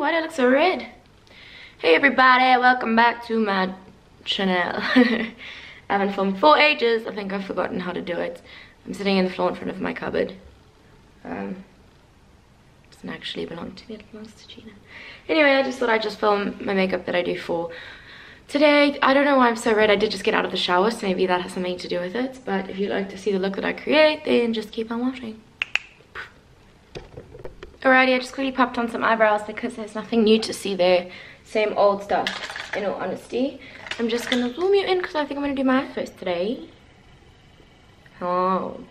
why do I look so red? Hey everybody, welcome back to my channel. I haven't filmed for ages. I think I've forgotten how to do it. I'm sitting in the floor in front of my cupboard. Doesn't actually belong to me, it belongs to Gina. Anyway, I just thought I'd just film my makeup that I do for today. I don't know why I'm so red. I did just get out of the shower, so maybe that has something to do with it. But if you'd like to see the look that I create, then just keep on watching. Alrighty, I just quickly popped on some eyebrows because there's nothing new to see there. Same old stuff, in all honesty. I'm just going to zoom you in because I think I'm going to do my eyes first today. Oh.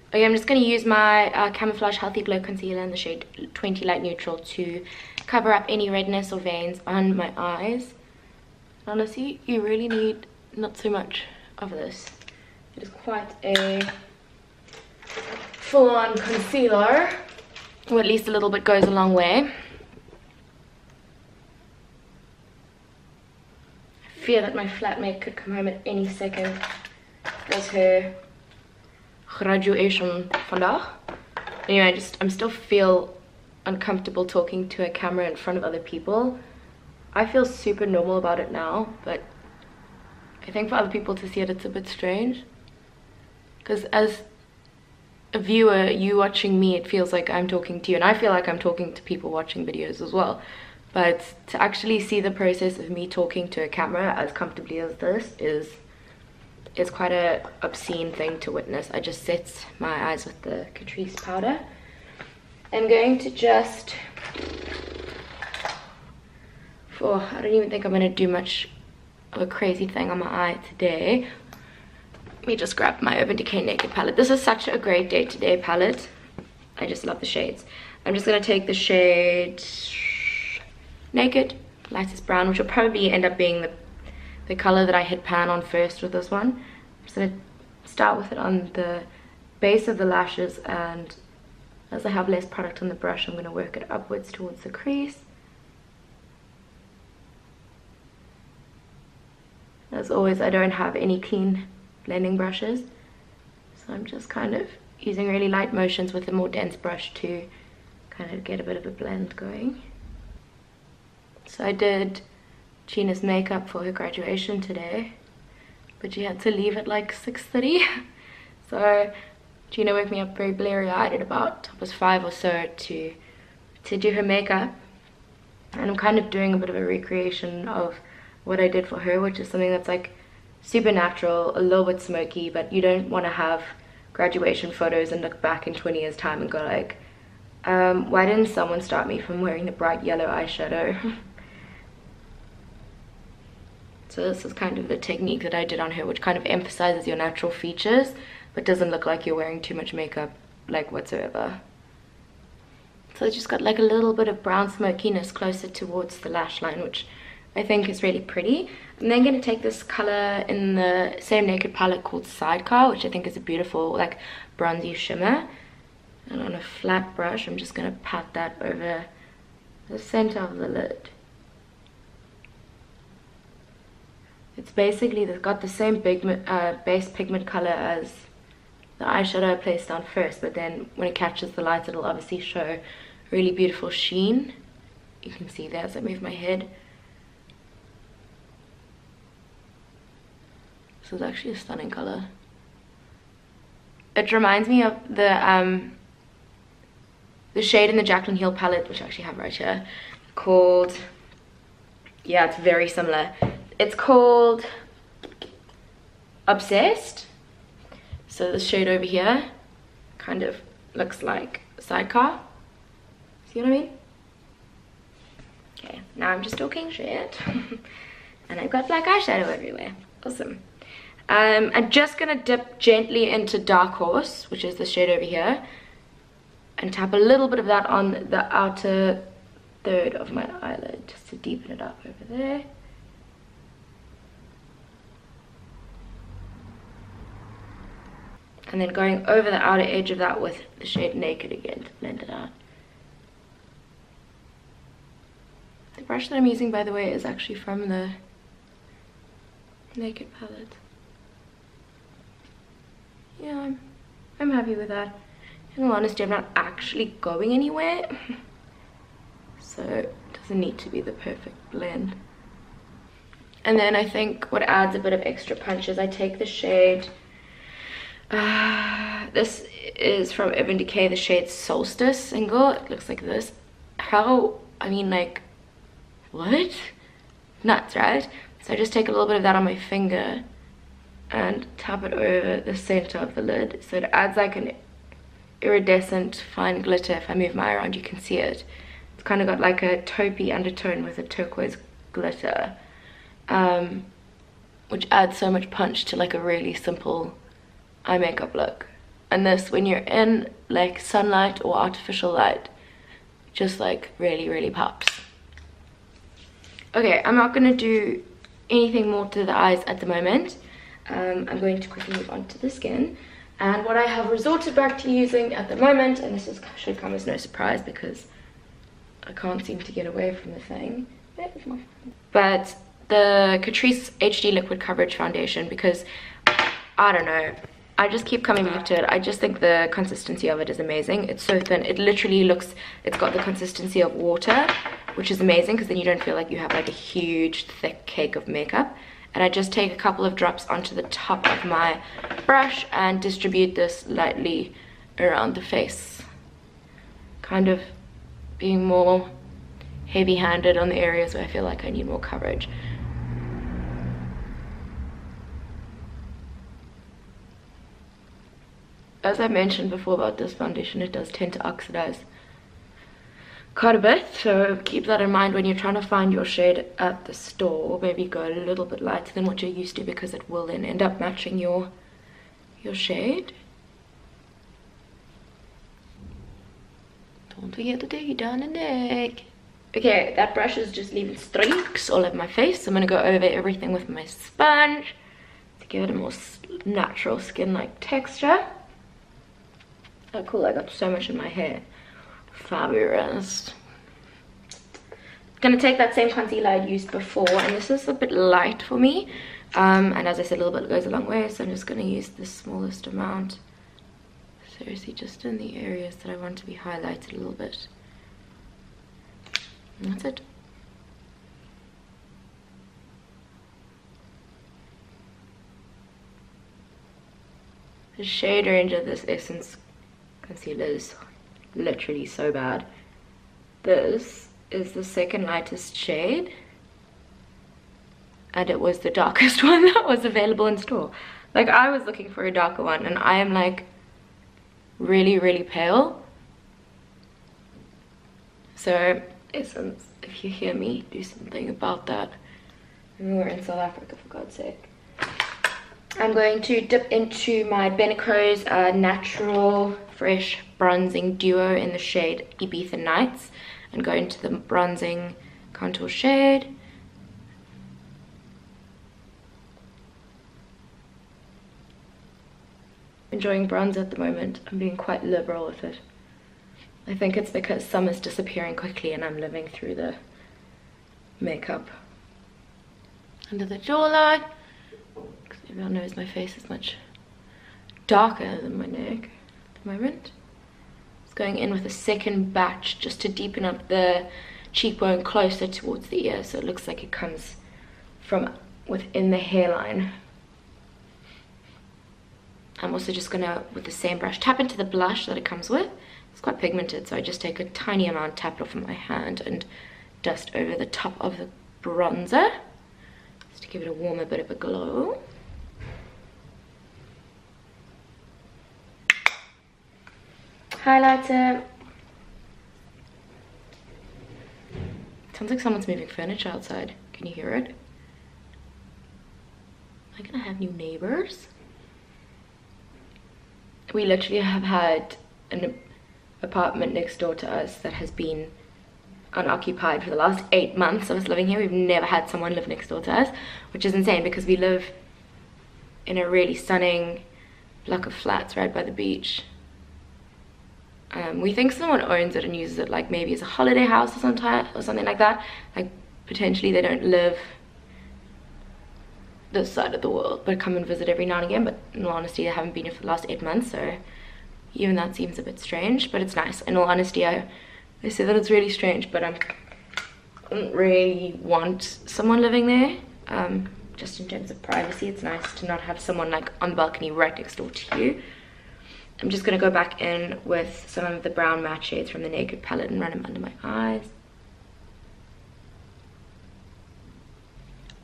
Okay, I'm just going to use my Camouflage Healthy Glow Concealer in the shade 20 Light Neutral to cover up any redness or veins on my eyes. Honestly, you really need not so much of this. It is quite a full-on concealer, or at least a little bit goes a long way. I fear that my flatmate could come home at any second. It was her graduation vandaag. Anyway, I'm still feel uncomfortable talking to a camera in front of other people. I feel super normal about it now, but I think for other people to see it, it's a bit strange. Because as a viewer, you watching me, it feels like I'm talking to you, and I feel like I'm talking to people watching videos as well. But to actually see the process of me talking to a camera as comfortably as this is quite a obscene thing to witness. I just set my eyes with the Catrice powder. I'm going to just, I don't even think I'm going to do much of a crazy thing on my eye today. Let me just grab my Urban Decay Naked palette. This is such a great day-to-day palette. I just love the shades. I'm just going to take the shade Naked, lightest brown, which will probably end up being the color that I hit pan on first with this one. I'm just going to start with it on the base of the lashes, and as I have less product on the brush, I'm going to work it upwards towards the crease. As always, I don't have any clean blending brushes, so I'm just kind of using really light motions with a more dense brush to kind of get a bit of a blend going. So I did Gina's makeup for her graduation today, but she had to leave at like 6:30. So Gina woke me up very bleary-eyed at about 5 or so to do her makeup, and I'm kind of doing a bit of a recreation of what I did for her, which is something that's like super natural, a little bit smoky, but you don't want to have graduation photos and look back in 20 years time and go like, why didn't someone stop me from wearing the bright yellow eyeshadow? So this is kind of the technique that I did on her, which kind of emphasizes your natural features but doesn't look like you're wearing too much makeup like whatsoever. So I just got like a little bit of brown smokiness closer towards the lash line, which I think is really pretty. I'm then going to take this color in the same Naked palette called Sidecar, which I think is a beautiful like bronzy shimmer. And on a flat brush, I'm just going to pat that over the center of the lid. It's basically got the same base pigment color as the eyeshadow I placed down first, but then when it catches the light, it'll obviously show a really beautiful sheen. You can see there as I move my head. This is actually a stunning color. It reminds me of the shade in the Jaclyn Hill palette, which I actually have right here, called, yeah, it's very similar. It's called Obsessed. So this shade over here kind of looks like Sidecar. See what I mean? Okay, now I'm just talking shit. And I've got black eyeshadow everywhere. Awesome. I'm just gonna dip gently into Dark Horse, which is the shade over here, and tap a little bit of that on the outer third of my eyelid just to deepen it up over there. And then going over the outer edge of that with the shade Naked again to blend it out. The brush that I'm using, by the way, is actually from the Naked palette. Yeah, I'm happy with that. In all honesty, I'm not actually going anywhere. so it doesn't need to be the perfect blend. And then I think what adds a bit of extra punch is I take the shade, this is from Urban Decay, the shade Solstice single. It looks like this. I mean, like, what? Nuts, right? So I just take a little bit of that on my finger and tap it over the center of the lid, so it adds like an iridescent fine glitter. If I move my eye around, you can see it. It's kind of got like a taupey undertone with a turquoise glitter, which adds so much punch to like a really simple eye makeup look. And this, when you're in like sunlight or artificial light, just like really pops. Okay, I'm not gonna do anything more to the eyes at the moment. I'm going to quickly move on to the skin, and what I have resorted back to using at the moment, and this should come as no surprise because I can't seem to get away from the thing, but the Catrice HD Liquid Coverage Foundation, because I don't know, I just keep coming back to it. I just think the consistency of it is amazing. It's so thin, it literally looks, it's got the consistency of water, which is amazing because then you don't feel like you have like a huge thick cake of makeup. And I just take a couple of drops onto the top of my brush and distribute this lightly around the face, kind of being more heavy-handed on the areas where I feel like I need more coverage. As I mentioned before about this foundation, it does tend to oxidize quite a bit, so keep that in mind when you're trying to find your shade at the store. Maybe go a little bit lighter than what you're used to, because it will then end up matching your shade. Don't forget to take it down the neck. Okay, that brush is just leaving streaks all over my face, so I'm going to go over everything with my sponge to give it a more natural skin-like texture. Oh cool, I got so much in my hair. Fabulous. Gonna take that same concealer I used before, and this is a bit light for me, and as I said, a little bit goes a long way, so I'm just gonna use the smallest amount, seriously just in the areas that I want to be highlighted a little bit, and that's it. The shade range of this Essence concealer is literally so bad. This is the second lightest shade, and it was the darkest one that was available in store. Like, I was looking for a darker one, and I am like really pale. So Essence, if you hear me, do something about that. And we're in South Africa, for God's sake. I'm going to dip into my Benecos Natural Fresh Bronzing Duo in the shade Ibiza Nights, and go into the bronzing contour shade. Enjoying bronze at the moment. I'm being quite liberal with it. I think it's because summer's disappearing quickly and I'm living through the makeup under the jawline. Everyone knows my face is much darker than my neck at the moment. Just going in with a second batch just to deepen up the cheekbone closer towards the ear, so it looks like it comes from within the hairline. I'm also just gonna, with the same brush, tap into the blush that it comes with. It's quite pigmented, so I just take a tiny amount, tap it off of my hand, and dust over the top of the bronzer just to give it a warmer bit of a glow. Highlighter. Sounds like someone's moving furniture outside. Can you hear it? Am I gonna have new neighbors? We literally have had an apartment next door to us that has been unoccupied for the last 8 months of us living here. We've never had someone live next door to us, which is insane because we live in a really stunning block of flats right by the beach. We think someone owns it and uses it like maybe as a holiday house or something like that. Like potentially they don't live this side of the world but come and visit every now and again, but in all honesty they haven't been here for the last 8 months, so even that seems a bit strange, but it's nice. In all honesty, I They say that it's really strange, but I don't really want someone living there. Just in terms of privacy, it's nice to not have someone like on the balcony right next door to you. I'm just gonna go back in with some of the brown matte shades from the Naked palette and run them under my eyes.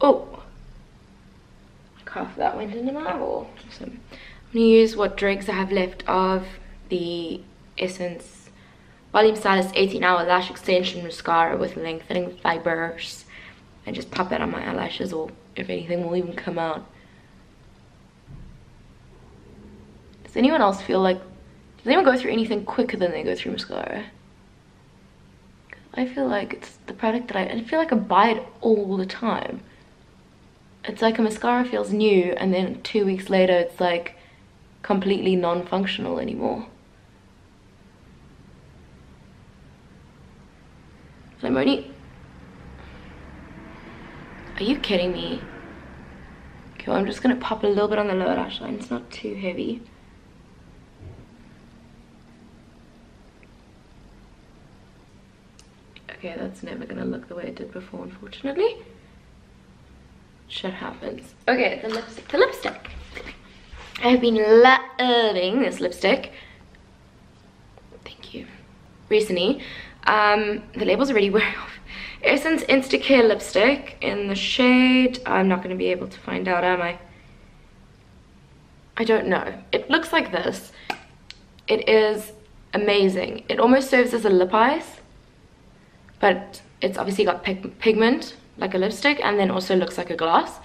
Oh, half that went into my eyeball. So I'm gonna use what dregs I have left of the Essence Volume Stylist 18-hour lash extension mascara with lengthening fibers, and just pop that on my eyelashes, or if anything will even come out. Does anyone else feel like, does anyone go through anything quicker than they go through mascara? I feel like it's the product that I feel like I buy it all the time. It's like a mascara feels new, and then 2 weeks later it's like completely non-functional anymore. I'm only... Are you kidding me? Okay, well, I'm just gonna pop a little bit on the lower lash line. It's not too heavy. Okay, that's never gonna look the way it did before, unfortunately. Shit happens. Okay, the lipstick. The lipstick. I've been loving this lipstick. Thank you. Recently. The label's already wearing off. Essence Instacare Lipstick in the shade, I'm not going to be able to find out, am I? I don't know. It looks like this. It is amazing. It almost serves as a lip ice, but it's obviously got pigment like a lipstick, and then also looks like a gloss.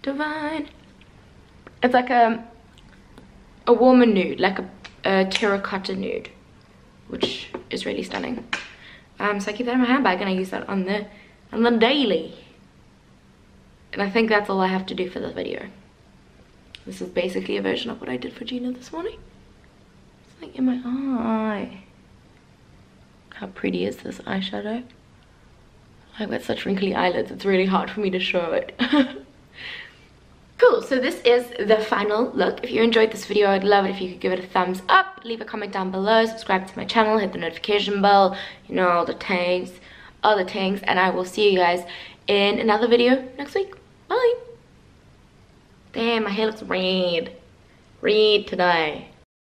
Divine. It's like a warmer nude, like a terracotta nude, which is really stunning. So I keep that in my handbag and I use that on the daily. And I think that's all I have to do for this video. This is basically a version of what I did for Gina this morning. It's like in my eye. How pretty is this eyeshadow? I've got such wrinkly eyelids, it's really hard for me to show it. Cool, so this is the final look. If you enjoyed this video, I'd love it if you could give it a thumbs up, leave a comment down below, subscribe to my channel, hit the notification bell, you know, all the things, and I will see you guys in another video next week. Bye! Damn, my hair looks red. Red today.